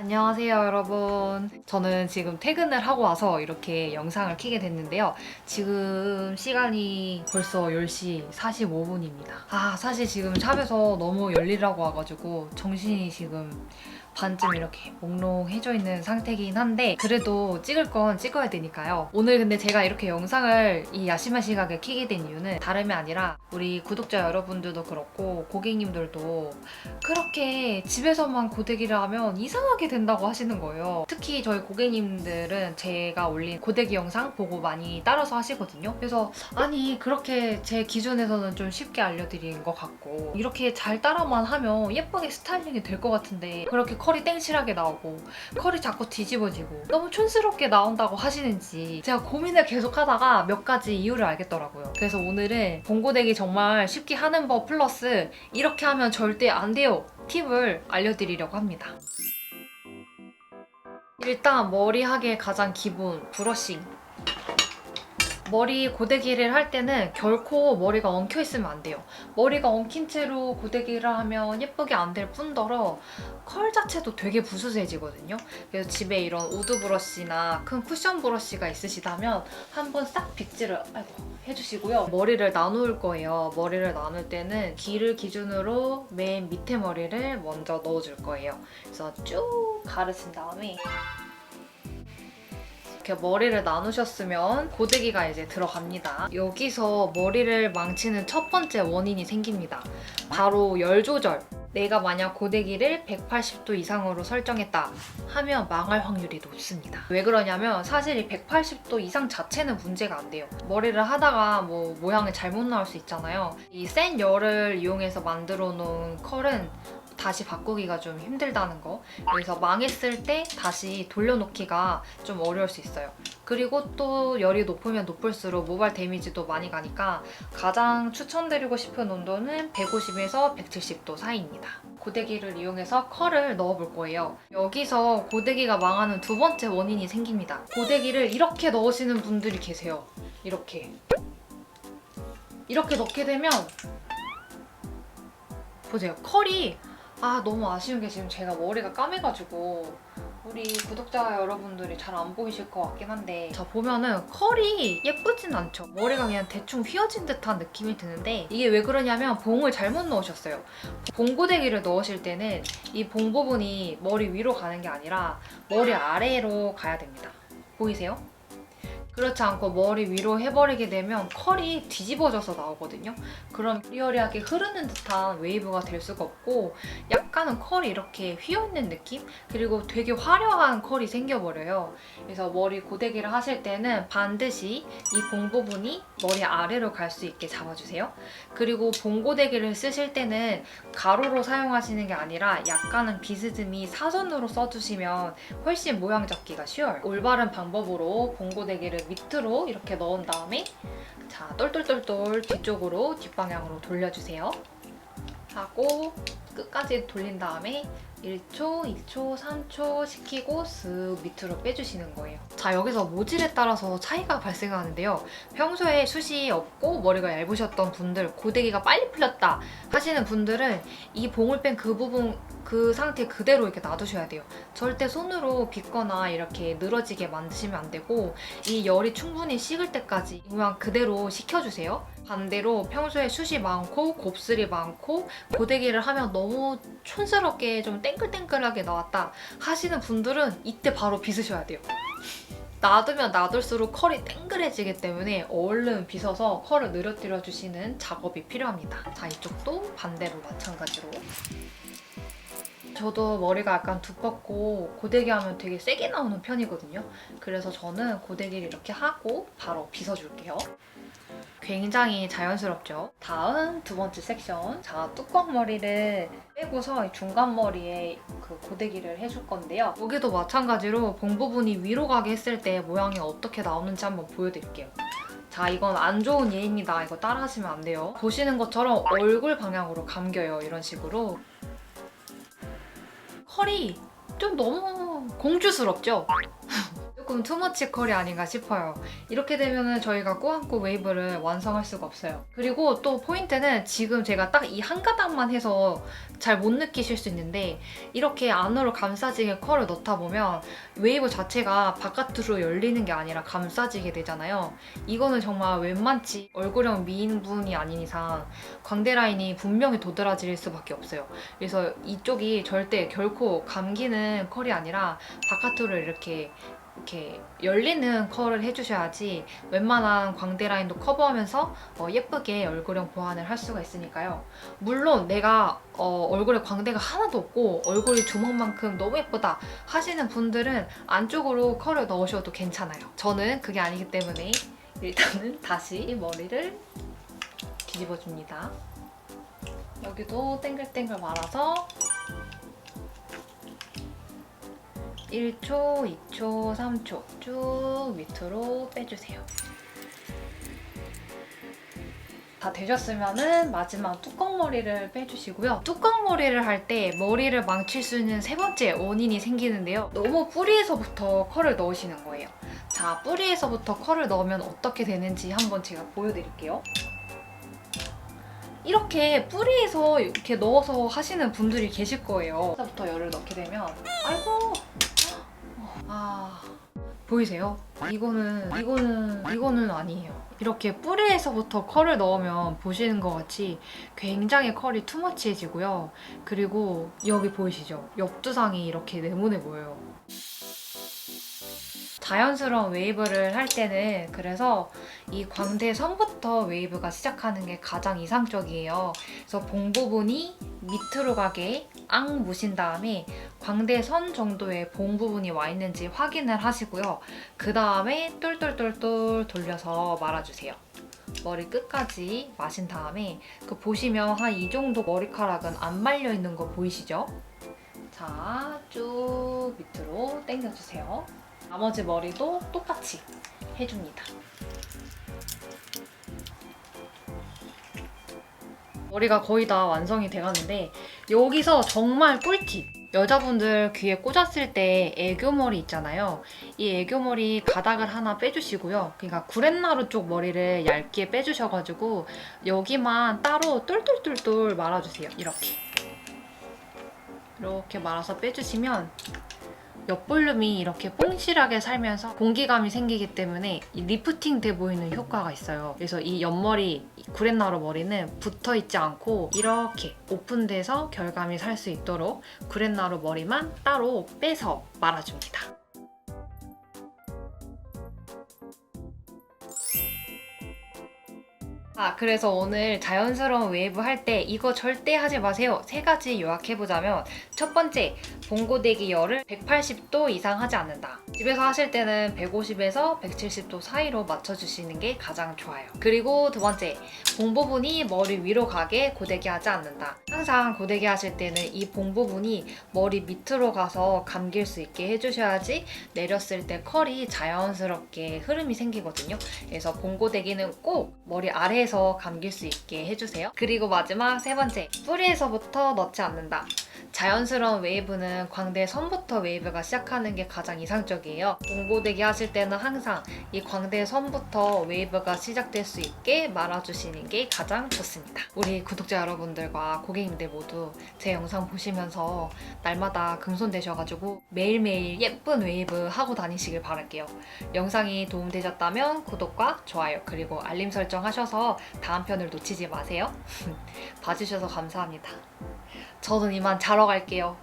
안녕하세요, 여러분. 저는 지금 퇴근을 하고 와서 이렇게 영상을 켜게 됐는데요. 지금 시간이 벌써 10시 45분입니다. 사실 지금 샵에서 너무 열일하고 와가지고 정신이 지금 반쯤 이렇게 몽롱해져 있는 상태이긴 한데 그래도 찍을 건 찍어야 되니까요. 오늘 근데 제가 이렇게 영상을 이 야심한 시각에 켜게 된 이유는 다름이 아니라 우리 구독자 여러분들도 그렇고 고객님들도 그렇게 집에서만 고데기를 하면 이상하게 된다고 하시는 거예요. 특히 저희 고객님들은 제가 올린 고데기 영상 보고 많이 따라서 하시거든요. 그래서 아니 그렇게 제 기준에서는 좀 쉽게 알려드린 것 같고 이렇게 잘 따라만 하면 예쁘게 스타일링이 될 것 같은데 그렇게 컬이 땡실하게 나오고 컬이 자꾸 뒤집어지고 너무 촌스럽게 나온다고 하시는지 제가 고민을 계속 하다가 몇 가지 이유를 알겠더라고요. 그래서 오늘은 봉고데기 정말 쉽게 하는 법 플러스 이렇게 하면 절대 안 돼요 팁을 알려드리려고 합니다. 일단 머리하기의 가장 기본 브러싱. 머리 고데기를 할 때는 결코 머리가 엉켜 있으면 안 돼요. 머리가 엉킨 채로 고데기를 하면 예쁘게 안 될 뿐더러 컬 자체도 되게 부스스해지거든요. 그래서 집에 이런 우드 브러쉬나 큰 쿠션 브러쉬가 있으시다면 한번 싹 빗질을 해주시고요. 머리를 나눌 거예요. 머리를 나눌 때는 길을 기준으로 맨 밑에 머리를 먼저 넣어줄 거예요. 그래서 쭉 가르친 다음에 이렇게 머리를 나누셨으면 고데기가 이제 들어갑니다. 여기서 머리를 망치는 첫 번째 원인이 생깁니다. 바로 열 조절. 내가 만약 고데기를 180도 이상으로 설정했다 하면 망할 확률이 높습니다. 왜 그러냐면 사실 이 180도 이상 자체는 문제가 안 돼요. 머리를 하다가 뭐 모양이 잘못 나올 수 있잖아요. 이 센 열을 이용해서 만들어 놓은 컬은 다시 바꾸기가 좀 힘들다는 거. 그래서 망했을 때 다시 돌려놓기가 좀 어려울 수 있어요. 그리고 또 열이 높으면 높을수록 모발 데미지도 많이 가니까 가장 추천드리고 싶은 온도는 150에서 170도 사이입니다. 고데기를 이용해서 컬을 넣어볼 거예요. 여기서 고데기가 망하는 두 번째 원인이 생깁니다. 고데기를 이렇게 넣으시는 분들이 계세요. 이렇게 넣게 되면 보세요. 컬이 너무 아쉬운 게 지금 제가 머리가 까매가지고 우리 구독자 여러분들이 잘 안 보이실 것 같긴 한데 자 보면은 컬이 예쁘진 않죠. 머리가 그냥 대충 휘어진 듯한 느낌이 드는데 이게 왜 그러냐면 봉을 잘못 넣으셨어요. 봉고데기를 넣으실 때는 이 봉 부분이 머리 위로 가는 게 아니라 머리 아래로 가야 됩니다. 보이세요? 그렇지 않고 머리 위로 해버리게 되면 컬이 뒤집어져서 나오거든요. 그럼 리어리하게 흐르는 듯한 웨이브가 될 수가 없고 약간은 컬이 이렇게 휘어있는 느낌? 그리고 되게 화려한 컬이 생겨버려요. 그래서 머리 고데기를 하실 때는 반드시 이 봉 부분이 머리 아래로 갈 수 있게 잡아주세요. 그리고 봉고데기를 쓰실 때는 가로로 사용하시는 게 아니라 약간은 비스듬히 사선으로 써주시면 훨씬 모양 잡기가 쉬워요. 올바른 방법으로 봉고데기를 밑으로 이렇게 넣은 다음에 자 똘똘똘똘 뒤쪽으로 뒷방향으로 돌려주세요. 하고 끝까지 돌린 다음에 1초, 2초, 3초 시키고 쓱 밑으로 빼주시는 거예요. 자 여기서 모질에 따라서 차이가 발생하는데요. 평소에 숱이 없고 머리가 얇으셨던 분들, 고데기가 빨리 풀렸다 하시는 분들은 이 봉을 뺀 그 부분 그 상태 그대로 이렇게 놔두셔야 돼요. 절대 손으로 빗거나 이렇게 늘어지게 만드시면 안 되고 이 열이 충분히 식을 때까지 이 모양 그대로 식혀주세요. 반대로 평소에 숱이 많고 곱슬이 많고 고데기를 하면 너무 촌스럽게 좀 땡글땡글하게 나왔다 하시는 분들은 이때 바로 빗으셔야 돼요. 놔두면 놔둘수록 컬이 땡글해지기 때문에 얼른 빗어서 컬을 늘어뜨려 주시는 작업이 필요합니다. 자 이쪽도 반대로 마찬가지로 저도 머리가 약간 두껍고 고데기 하면 되게 세게 나오는 편이거든요. 그래서 저는 고데기를 이렇게 하고 바로 빗어줄게요. 굉장히 자연스럽죠? 다음 두 번째 섹션. 자, 뚜껑 머리를 빼고서 중간 머리에 그 고데기를 해줄 건데요. 여기도 마찬가지로 봉 부분이 위로 가게 했을 때 모양이 어떻게 나오는지 한번 보여드릴게요. 자, 이건 안 좋은 예입니다. 이거 따라하시면 안 돼요. 보시는 것처럼 얼굴 방향으로 감겨요. 이런 식으로. 컬이 좀 너무 공주스럽죠? 조금 투머치 컬이 아닌가 싶어요. 이렇게 되면은 저희가 꾸안꾸 웨이브를 완성할 수가 없어요. 그리고 또 포인트는 지금 제가 딱 이 한 가닥만 해서 잘 못 느끼실 수 있는데 이렇게 안으로 감싸지게 컬을 넣다 보면 웨이브 자체가 바깥으로 열리는 게 아니라 감싸지게 되잖아요. 이거는 정말 웬만치 얼굴형 미인분이 아닌 이상 광대 라인이 분명히 도드라질 수밖에 없어요. 그래서 이쪽이 절대 결코 감기는 컬이 아니라 바깥으로 이렇게 열리는 컬을 해주셔야지 웬만한 광대 라인도 커버하면서 예쁘게 얼굴형 보완을 할 수가 있으니까요. 물론 내가 얼굴에 광대가 하나도 없고 얼굴이 주먹만큼 너무 예쁘다 하시는 분들은 안쪽으로 컬을 넣으셔도 괜찮아요. 저는 그게 아니기 때문에 일단은 다시 머리를 뒤집어줍니다. 여기도 땡글땡글 말아서 1초, 2초, 3초 쭉 밑으로 빼주세요. 다 되셨으면은 마지막 뚜껑머리를 빼주시고요. 뚜껑머리를 할 때 머리를 망칠 수 있는 세 번째 원인이 생기는데요. 너무 뿌리에서부터 컬을 넣으시는 거예요. 자, 뿌리에서부터 컬을 넣으면 어떻게 되는지 한번 제가 보여드릴게요. 이렇게 뿌리에서 이렇게 넣어서 하시는 분들이 계실 거예요. 부터 열을 넣게 되면 아이고 보이세요? 이거는 아니에요. 이렇게 뿌리에서부터 컬을 넣으면 보시는 것 같이 굉장히 컬이 투머치해지고요. 그리고 여기 보이시죠? 옆두상이 이렇게 네모네 보여요. 자연스러운 웨이브를 할 때는 그래서 이 광대 선부터 웨이브가 시작하는 게 가장 이상적이에요. 그래서 봉 부분이 밑으로 가게 앙 무신 다음에 광대 선 정도의 봉 부분이 와 있는지 확인을 하시고요. 그 다음에 똘똘똘똘 돌려서 말아주세요. 머리 끝까지 마신 다음에 보시면 한 이 정도 머리카락은 안 말려 있는 거 보이시죠? 자, 쭉 밑으로 당겨주세요. 나머지 머리도 똑같이 해줍니다. 머리가 거의 다 완성이 돼가는데 여기서 정말 꿀팁! 여자분들 귀에 꽂았을 때 애교머리 있잖아요. 이 애교머리 가닥을 하나 빼주시고요. 그러니까 구렛나루 쪽 머리를 얇게 빼주셔가지고 여기만 따로 똘똘똘똘 말아주세요. 이렇게 말아서 빼주시면 옆볼륨이 이렇게 뽕실하게 살면서 공기감이 생기기 때문에 이 리프팅 돼 보이는 효과가 있어요. 그래서 이 옆머리, 구렛나루 머리는 붙어있지 않고 이렇게 오픈돼서 결감이 살 수 있도록 구렛나루 머리만 따로 빼서 말아줍니다. 그래서 오늘 자연스러운 웨이브 할 때 이거 절대 하지 마세요. 3가지 요약해보자면 첫 번째, 봉고데기 열을 180도 이상 하지 않는다. 집에서 하실 때는 150에서 170도 사이로 맞춰주시는 게 가장 좋아요. 그리고 두 번째, 봉 부분이 머리 위로 가게 고데기 하지 않는다. 항상 고데기 하실 때는 이 봉 부분이 머리 밑으로 가서 감길 수 있게 해주셔야지 내렸을 때 컬이 자연스럽게 흐름이 생기거든요. 그래서 봉고데기는 꼭 머리 아래에서 감길 수 있게 해주세요. 그리고 마지막 세 번째, 뿌리에서부터 넣지 않는다. 자연스러운 웨이브는 광대 선부터 웨이브가 시작하는 게 가장 이상적이에요. 봉고데기 하실 때는 항상 이 광대 선부터 웨이브가 시작될 수 있게 말아주시는 게 가장 좋습니다. 우리 구독자 여러분들과 고객님들 모두 제 영상 보시면서 날마다 금손되셔가지고 매일매일 예쁜 웨이브 하고 다니시길 바랄게요. 영상이 도움되셨다면 구독과 좋아요 그리고 알림 설정 하셔서 다음 편을 놓치지 마세요. 봐주셔서 감사합니다. 저는 이만 자러 갈게요.